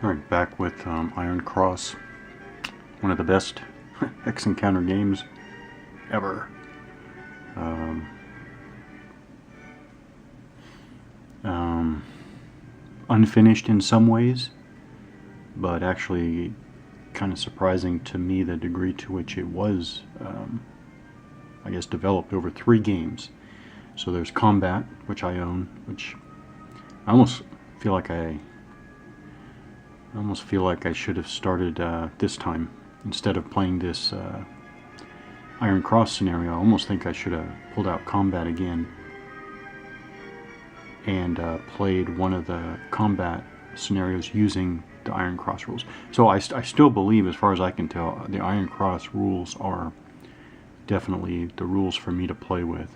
Alright, back with Iron Cross, one of the best Hex Encounter games ever. Um, Unfinished in some ways, but actually kind of surprising to me the degree to which it was, I guess, developed over 3 games. So there's Combat, which I own, which I almost feel like I should have started this time instead of playing this Iron Cross scenario. I almost think I should have pulled out Combat again and played one of the Combat scenarios using the Iron Cross rules. So I still believe, as far as I can tell, the Iron Cross rules are definitely the rules for me to play with.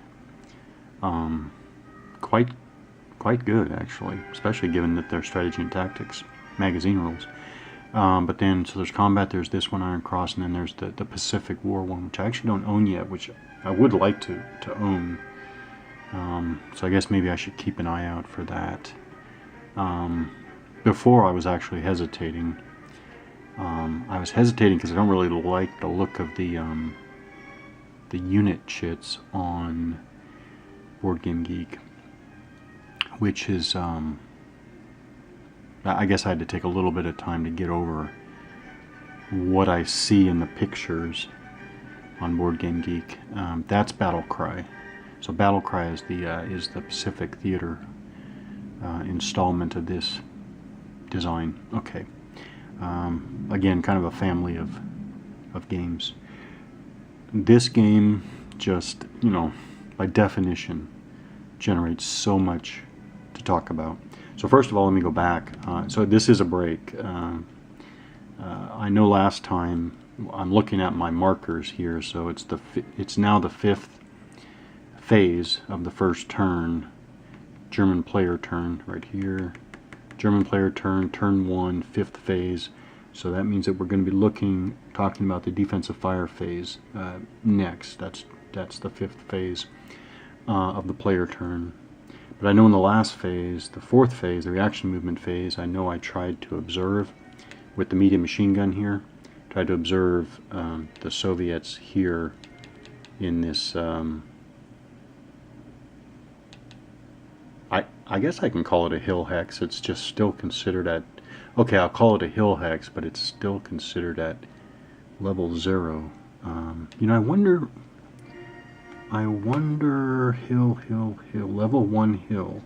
Quite good, actually, especially given that they're strategy and tactics magazine rules. But then, so there's Combat, there's this one, Iron Cross, and then there's the Pacific War one, which I actually don't own yet, which I would like to own. So I guess maybe I should keep an eye out for that. Before I was actually hesitating. I was hesitating because I don't really like the look of the unit chits on Board Game Geek, which is, I guess I had to take a little bit of time to get over what I see in the pictures on Board Game Geek. That's Battle Cry. So Battle Cry is the Pacific Theater installment of this design. Okay. Again, kind of a family of games. This game just, by definition, generates so much to talk about. So first of all, let me go back. So this is a break. I know last time, I'm looking at my markers here, so it's now the 5th phase of the first turn, German player turn, right here. German player turn, turn 1, 5th phase. So that means that we're going to be talking about the defensive fire phase next. That's the 5th phase of the player turn. But I know in the last phase, the 4th phase, the reaction movement phase, I know I tried to observe with the medium machine gun here. Tried to observe the Soviets here in this. I guess I can call it a hill hex. It's just still considered at. Okay, I'll call it a hill hex, but it's still considered at level 0. I wonder. Hill, level 1 hill.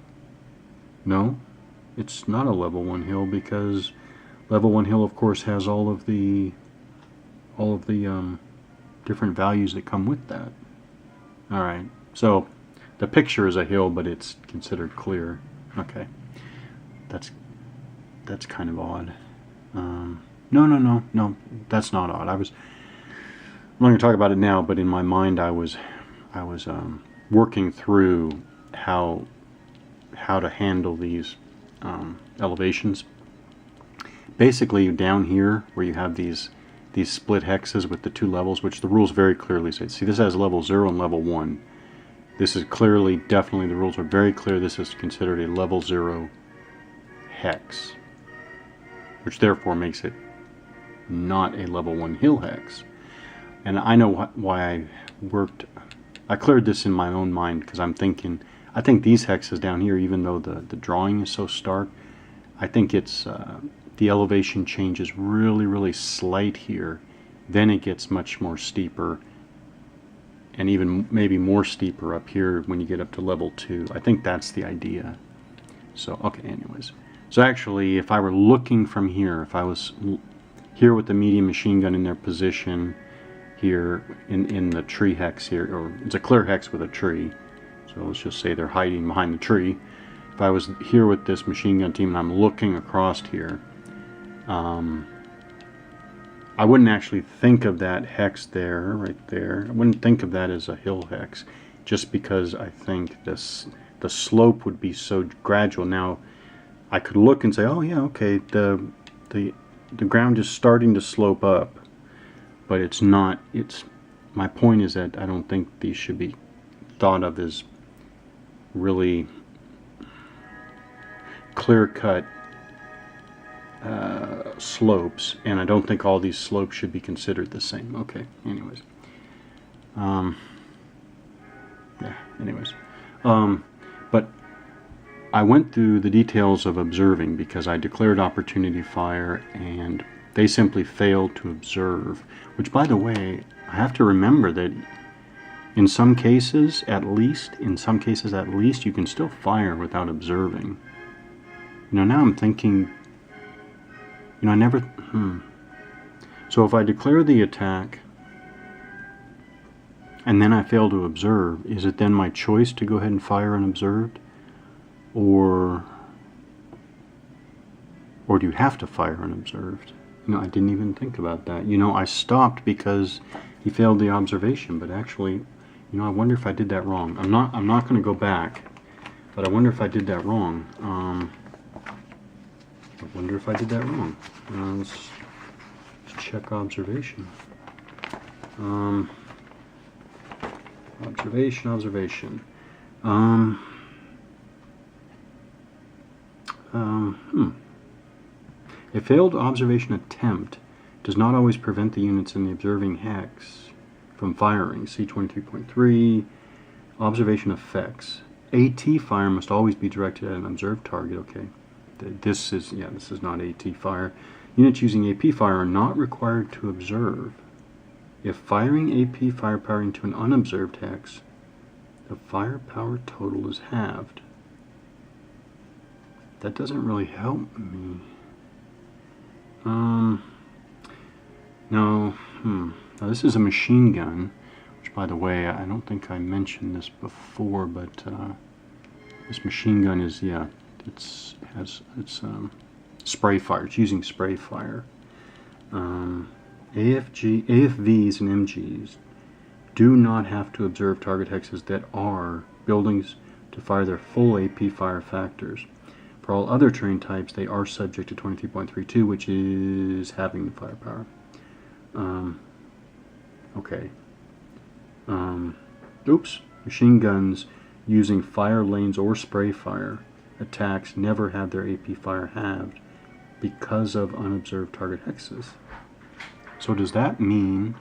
No, it's not a level 1 hill, because level 1 hill, of course, has all of the different values that come with that. All right, so the picture is a hill, but it's considered clear. Okay, that's kind of odd. No, that's not odd. I'm not going to talk about it now, but in my mind, I was working through how to handle these elevations. Basically, down here where you have these split hexes with the 2 levels, which the rules very clearly say. See, this has level 0 and level 1. This is clearly, definitely, the rules are very clear. This is considered a level 0 hex, which therefore makes it not a level 1 hill hex. And I know why I cleared this in my own mind, because I think these hexes down here, even though the drawing is so stark, I think it's the elevation change is really, really slight here. Then it gets much more steeper, and even maybe more steeper up here when you get up to level 2. I think that's the idea. So, okay, anyways. So actually, if I were looking from here, if I was here with the medium machine gun in their position, here in the tree hex here, or it's a clear hex with a tree, so let's just say they're hiding behind the tree. If I was here with this machine gun team and I'm looking across here, I wouldn't actually think of that hex there, right there. I wouldn't think of that as a hill hex, just because I think the slope would be so gradual. Now, I could look and say, oh yeah, okay, the ground is starting to slope up. But it's not. My point is that I don't think these should be thought of as really clear-cut slopes, and I don't think all these slopes should be considered the same. Okay, anyways. Yeah, anyways. But I went through the details of observing because I declared opportunity fire and they simply failed to observe, which, by the way, I have to remember that in some cases at least, you can still fire without observing. Now I'm thinking, I never, So if I declare the attack and then I fail to observe, is it then my choice to go ahead and fire unobserved? Or do you have to fire unobserved? I didn't even think about that. I stopped because he failed the observation, but actually, I wonder if I did that wrong. I'm not going to go back, but I wonder if I did that wrong. Let's check observation. Observation. A failed observation attempt does not always prevent the units in the observing hex from firing. See 23.3. Observation effects. AT fire must always be directed at an observed target. Okay, this is not AT fire. Units using AP fire are not required to observe. If firing AP firepower into an unobserved hex, the firepower total is halved. That doesn't really help me. Now this is a machine gun, which, by the way, I don't think I mentioned this before, but this machine gun is, it's spray fire. It's using spray fire. AFVs and MGs do not have to observe target hexes that are buildings to fire their full AP fire factors. For all other terrain types, they are subject to 23.32, which is having the firepower. Okay. Machine guns using fire lanes or spray fire attacks never have their AP fire halved because of unobserved target hexes. So does that mean